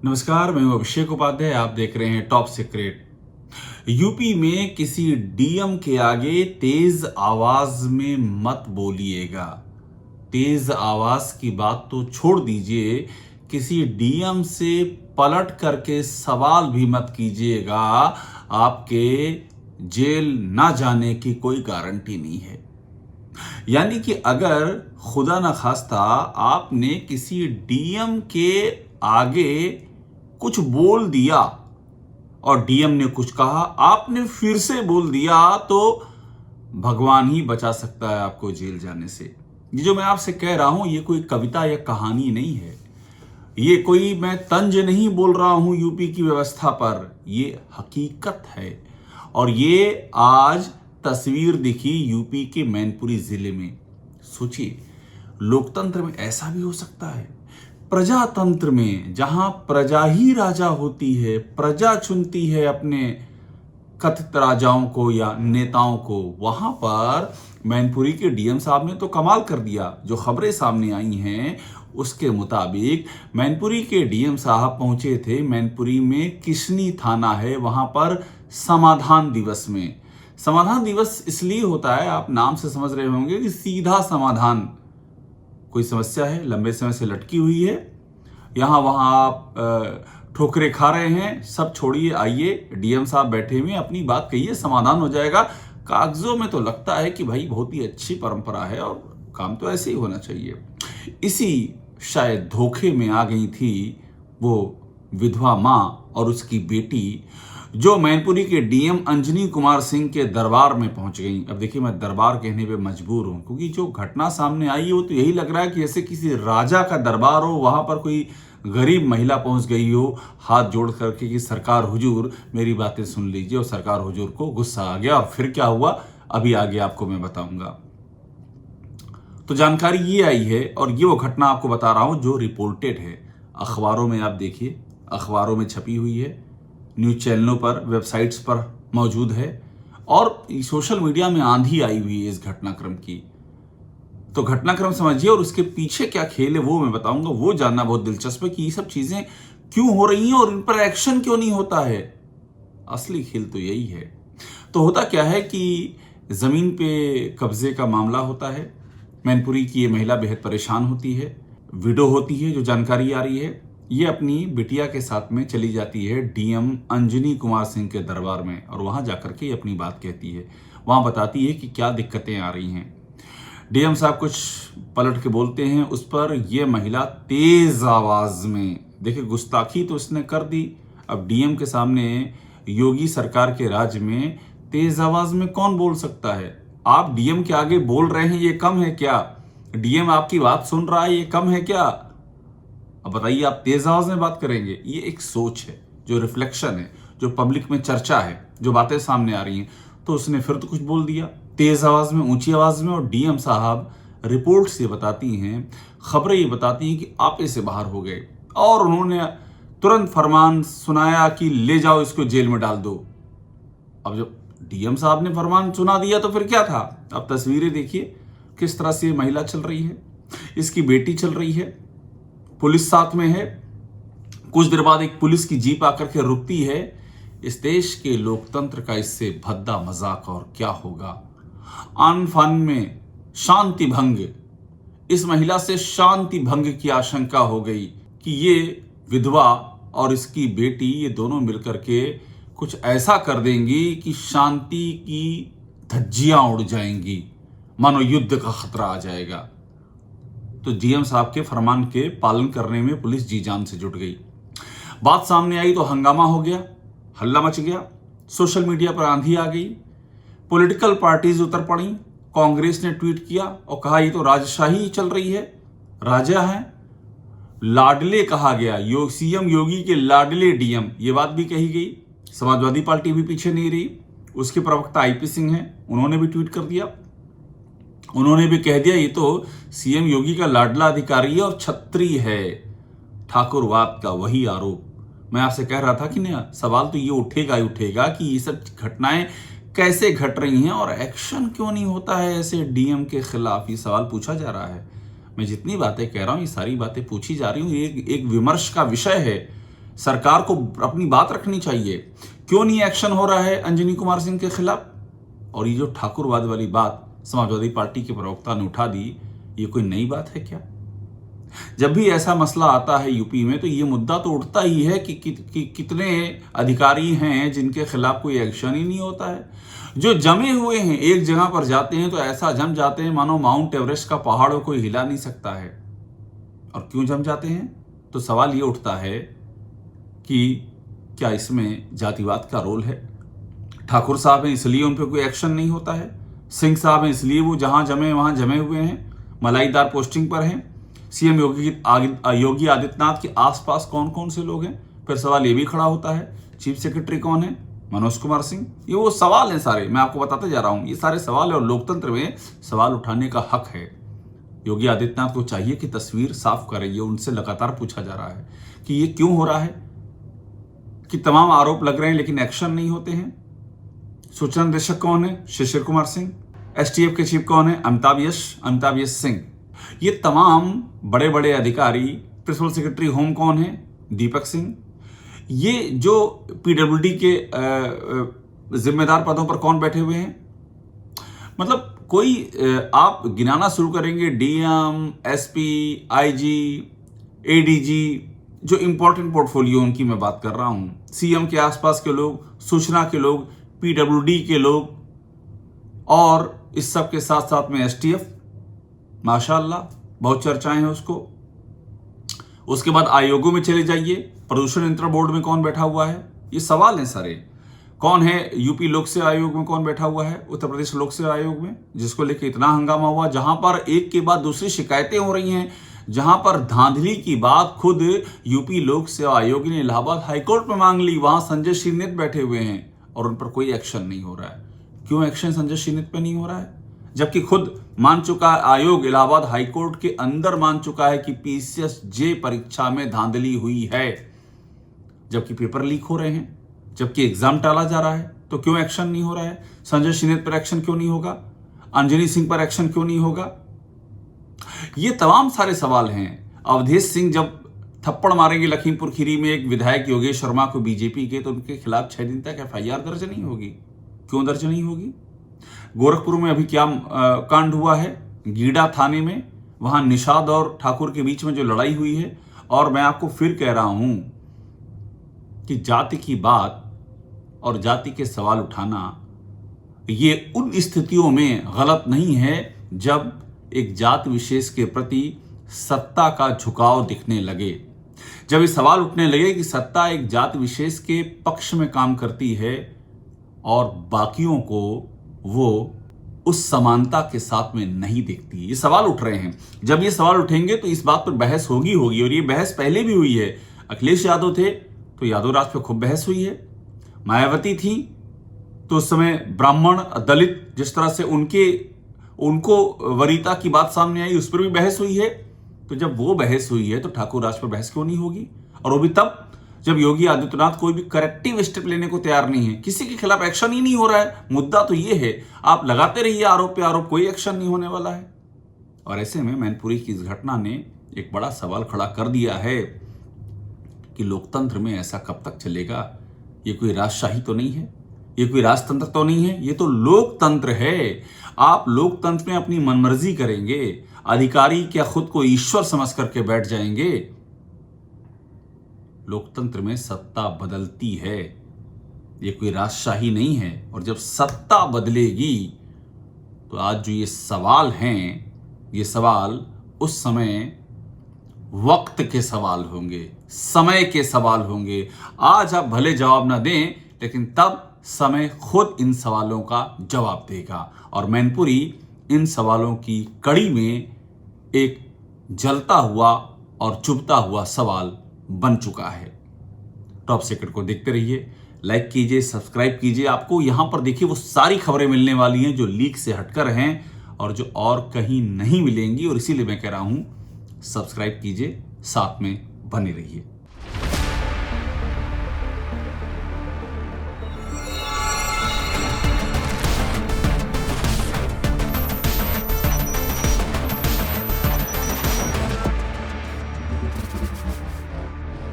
नमस्कार, मैं हूं अभिषेक उपाध्याय। आप देख रहे हैं टॉप सीक्रेट। यूपी में किसी डीएम के आगे तेज आवाज में मत बोलिएगा। तेज आवाज की बात तो छोड़ दीजिए, किसी डीएम से पलट करके सवाल भी मत कीजिएगा। आपके जेल ना जाने की कोई गारंटी नहीं है। यानी कि अगर खुदा न खास्ता आपने किसी डीएम के आगे कुछ बोल दिया और डीएम ने कुछ कहा, आपने फिर से बोल दिया, तो भगवान ही बचा सकता है आपको जेल जाने से। ये जो मैं आपसे कह रहा हूं, ये कोई कविता या कहानी नहीं है। ये कोई मैं तंज नहीं बोल रहा हूं यूपी की व्यवस्था पर, ये हकीकत है। और ये आज तस्वीर दिखी यूपी के मैनपुरी जिले में। सोचिए, लोकतंत्र में ऐसा भी हो सकता है। प्रजातंत्र में, जहां प्रजा ही राजा होती है, प्रजा चुनती है अपने कथित राजाओं को या नेताओं को, वहां पर मैनपुरी के डीएम साहब ने तो कमाल कर दिया। जो खबरें सामने आई हैं उसके मुताबिक मैनपुरी के डीएम साहब पहुंचे थे मैनपुरी में, किशनी थाना है वहां पर, समाधान दिवस में। समाधान दिवस इसलिए होता है, आप नाम से समझ रहे होंगे, कि सीधा समाधान। कोई समस्या है, लंबे समय से लटकी हुई है, यहां वहां आप ठोकरे खा रहे हैं, सब छोड़िए, आइए डीएम साहब बैठे हुए, अपनी बात कहिए, समाधान हो जाएगा। कागजों में तो लगता है कि भाई बहुत ही अच्छी परंपरा है और काम तो ऐसे ही होना चाहिए। इसी शायद धोखे में आ गई थी वो विधवा मां और उसकी बेटी, जो मैनपुरी के डीएम अंजनी कुमार सिंह के दरबार में पहुंच गई। अब देखिए, मैं दरबार कहने पे मजबूर हूं, क्योंकि जो घटना सामने आई है वो तो यही लग रहा है कि जैसे किसी राजा का दरबार हो, वहां पर कोई गरीब महिला पहुंच गई हो हाथ जोड़ करके कि सरकार हुजूर मेरी बातें सुन लीजिए, और सरकार हुजूर को गुस्सा आ गया। और फिर क्या हुआ, अभी आगे आपको मैं बताऊंगा। तो जानकारी ये आई है, और ये वो घटना आपको बता रहा हूं जो रिपोर्टेड है अखबारों में। आप देखिए, अखबारों में छपी हुई है, न्यूज चैनलों पर, वेबसाइट्स पर मौजूद है, और सोशल मीडिया में आंधी आई हुई है इस घटनाक्रम की। तो घटनाक्रम समझिए, और उसके पीछे क्या खेल है वो मैं बताऊंगा। वो जानना बहुत दिलचस्प है कि ये सब चीजें क्यों हो रही हैं और इन पर एक्शन क्यों नहीं होता है। असली खेल तो यही है। तो होता क्या है कि जमीन पे कब्जे का मामला होता है। मैनपुरी की ये महिला बेहद परेशान होती है, विडो होती है, जो जानकारी आ रही है। ये अपनी बिटिया के साथ में चली जाती है डीएम अंजनी कुमार सिंह के दरबार में, और वहां जाकर के ये अपनी बात कहती है। वहां बताती है कि क्या दिक्कतें आ रही हैं। डीएम साहब कुछ पलट के बोलते हैं उस पर। यह महिला तेज आवाज में, देखिए गुस्ताखी तो इसने कर दी। अब डीएम के सामने, योगी सरकार के राज्य में तेज आवाज में कौन बोल सकता है। आप डीएम के आगे बोल रहे हैं, ये कम है क्या? डीएम आपकी बात सुन रहा है, ये कम है क्या? अब बताइए, आप तेज आवाज में बात करेंगे? ये एक सोच है, जो रिफ्लेक्शन है, जो पब्लिक में चर्चा है, जो बातें सामने आ रही हैं। तो उसने फिर तो कुछ बोल दिया तेज आवाज में, ऊंची आवाज में, और डीएम साहब रिपोर्ट्स ये बताती हैं, खबरें ये बताती हैं कि आपे से बाहर हो गए, और उन्होंने तुरंत फरमान सुनाया कि ले जाओ इसको जेल में डाल दो। अब जब डीएम साहब ने फरमान सुना दिया तो फिर क्या था। अब तस्वीरें देखिए किस तरह से महिला चल रही है, इसकी बेटी चल रही है, पुलिस साथ में है। कुछ देर बाद एक पुलिस की जीप आकर के रुकती है। इस देश के लोकतंत्र का इससे भद्दा मजाक और क्या होगा। आन फान में शांति भंग, इस महिला से शांति भंग की आशंका हो गई कि ये विधवा और इसकी बेटी, ये दोनों मिलकर के कुछ ऐसा कर देंगी कि शांति की धज्जियां उड़ जाएंगी, मानो युद्ध का खतरा आ जाएगा। तो डीएम साहब के फरमान के पालन करने में पुलिस जी जान से जुट गई। बात सामने आई तो हंगामा हो गया, हल्ला मच गया, सोशल मीडिया पर आंधी आ गई, पॉलिटिकल पार्टीज उतर पड़ी। कांग्रेस ने ट्वीट किया और कहा ये तो राजशाही चल रही है, राजा है, लाडले कहा गया, सीएम योगी के लाडले डीएम, ये बात भी कही गई। समाजवादी पार्टी भी पीछे नहीं रही, उसके प्रवक्ता आईपी सिंह हैं, उन्होंने भी ट्वीट कर दिया, उन्होंने भी कह दिया ये तो सीएम योगी का लाडला अधिकारी है और छत्री है। ठाकुरवाद का वही आरोप। मैं आपसे कह रहा था कि नहीं, सवाल तो ये उठेगा ही उठेगा कि ये सब घटनाएं कैसे घट रही हैं और एक्शन क्यों नहीं होता है ऐसे डीएम के खिलाफ। ये सवाल पूछा जा रहा है। मैं जितनी बातें कह रहा हूं, ये सारी बातें पूछी जा रही हूँ, एक विमर्श का विषय है। सरकार को अपनी बात रखनी चाहिए। क्यों नहीं एक्शन हो रहा है अंजनी कुमार सिंह के खिलाफ? और ये जो ठाकुरवाद वाली बात समाजवादी पार्टी के प्रवक्ता ने उठा दी, ये कोई नई बात है क्या? जब भी ऐसा मसला आता है यूपी में तो ये मुद्दा तो उठता ही है कि कितने अधिकारी हैं जिनके खिलाफ कोई एक्शन ही नहीं होता है। जो जमे हुए हैं एक जगह पर जाते हैं तो ऐसा जम जाते हैं मानो माउंट एवरेस्ट का पहाड़ कोई हिला नहीं सकता है। और क्यों जम जाते हैं? तो सवाल ये उठता है कि क्या इसमें जातिवाद का रोल है? ठाकुर साहब हैं इसलिए उन पर कोई एक्शन नहीं होता है, सिंह साहब हैं इसलिए वो जहां जमे वहां जमे हुए हैं, मलाईदार पोस्टिंग पर हैं। सीएम योगी आदित्यनाथ के आसपास कौन कौन से लोग हैं? फिर सवाल ये भी खड़ा होता है चीफ सेक्रेटरी कौन है? मनोज कुमार सिंह। ये वो सवाल हैं सारे, मैं आपको बताते जा रहा हूं, ये सारे सवाल है और लोकतंत्र में सवाल उठाने का हक है। योगी आदित्यनाथ को चाहिए कि तस्वीर साफ करें। ये उनसे लगातार पूछा जा रहा है कि ये क्यों हो रहा है कि तमाम आरोप लग रहे हैं लेकिन एक्शन नहीं होते हैं। सूचना निदेशक कौन है? शिशिर कुमार सिंह। एसटीएफ के चीफ कौन है? अमिताभ यश सिंह। ये तमाम बड़े बड़े अधिकारी। प्रिंसिपल सेक्रेटरी होम कौन है? दीपक सिंह। ये जो पीडब्ल्यूडी के जिम्मेदार पदों पर कौन बैठे हुए हैं? मतलब कोई आप गिनाना शुरू करेंगे, डीएम, एसपी, आईजी, एडीजी, जो इंपॉर्टेंट पोर्टफोलियो उनकी मैं बात कर रहा हूं, सीएम के आसपास के लोग, सूचना के लोग, पीडब्ल्यूडी के लोग, और इस सब के साथ साथ में एसटीएफ, माशाअल्लाह बहुत चर्चाएं हैं उसको। उसके बाद आयोगों में चले जाइए, प्रदूषण नियंत्रण बोर्ड में कौन बैठा हुआ है? ये सवाल हैं सारे। कौन है यूपी लोक सेवा आयोग में कौन बैठा हुआ है? उत्तर प्रदेश लोक सेवा आयोग में, जिसको लेकर इतना हंगामा हुआ, जहां पर एक के बाद दूसरी शिकायतें हो रही हैं, जहां पर धांधली की बात खुद यूपी लोक सेवा आयोग ने इलाहाबाद हाईकोर्ट में मांग ली। वहां संजय शिरनेत बैठे हुए हैं और उन पर कोई एक्शन नहीं हो रहा है। क्यों एक्शन संजय शिरनेत पे नहीं हो रहा है? जबकि खुद मान चुका है आयोग, इलाहाबाद हाईकोर्ट के अंदर मान चुका है कि पीसीएस-जे परीक्षा में धांधली हुई है, जबकि पेपर लीक हो रहे हैं, जबकि एग्जाम टाला जा रहा है। तो क्यों एक्शन नहीं हो रहा है? संजय शिरनेत पर एक्शन क्यों नहीं होगा? अंजनी सिंह पर एक्शन क्यों नहीं होगा? ये तमाम सारे सवाल हैं। अवधेश सिंह जब थप्पड़ मारेंगे लखीमपुर खीरी में एक विधायक योगेश शर्मा को बीजेपी के, तो उनके खिलाफ 6 दिन तक एफआईआर दर्ज नहीं होगी। क्यों दर्ज नहीं होगी? गोरखपुर में अभी क्या कांड हुआ है? गीडा थाने में, वहां निषाद और ठाकुर के बीच में जो लड़ाई हुई है। और मैं आपको फिर कह रहा हूं कि जाति की बात और जाति के सवाल उठाना ये उन स्थितियों में गलत नहीं है जब एक जाति विशेष के प्रति सत्ता का झुकाव दिखने लगे, जब ये सवाल उठने लगे कि सत्ता एक जाति विशेष के पक्ष में काम करती है और बाकियों को वो उस समानता के साथ में नहीं देखती। ये सवाल उठ रहे हैं। जब ये सवाल उठेंगे तो इस बात पर बहस होगी और ये बहस पहले भी हुई है। अखिलेश यादव थे तो यादव राज पे खूब बहस हुई है। मायावती थी तो उस समय ब्राह्मण, दलित, जिस तरह से उनको वरीयता की बात सामने आई, उस पर भी बहस हुई है। तो जब वो बहस हुई है तो ठाकुर राज पर बहस क्यों नहीं होगी? और वो भी तब जब योगी आदित्यनाथ कोई भी करेक्टिव स्टेप लेने को तैयार नहीं है, किसी के खिलाफ एक्शन ही नहीं हो रहा है। मुद्दा तो ये है, आप लगाते रहिए आरोप पे आरोप, कोई एक्शन नहीं होने वाला है। और ऐसे में मैनपुरी की इस घटना ने एक बड़ा सवाल खड़ा कर दिया है कि लोकतंत्र में ऐसा कब तक चलेगा? ये कोई राजशाही तो नहीं है, ये कोई राजतंत्र तो नहीं है, ये तो लोकतंत्र है। आप लोकतंत्र में अपनी मनमर्जी करेंगे, अधिकारी क्या खुद को ईश्वर समझ करके बैठ जाएंगे? लोकतंत्र में सत्ता बदलती है, ये कोई राजशाही नहीं है। और जब सत्ता बदलेगी तो आज जो ये सवाल हैं, ये सवाल उस समय वक्त के सवाल होंगे, समय के सवाल होंगे। आज आप भले जवाब ना दें, लेकिन तब समय खुद इन सवालों का जवाब देगा। और मैनपुरी इन सवालों की कड़ी में एक जलता हुआ और चुभता हुआ सवाल बन चुका है। टॉप सीक्रेट को देखते रहिए, लाइक कीजिए, सब्सक्राइब कीजिए। आपको यहां पर देखिए वो सारी खबरें मिलने वाली हैं जो लीक से हटकर हैं और जो और कहीं नहीं मिलेंगी। और इसीलिए मैं कह रहा हूं सब्सक्राइब कीजिए, साथ में बने रहिए।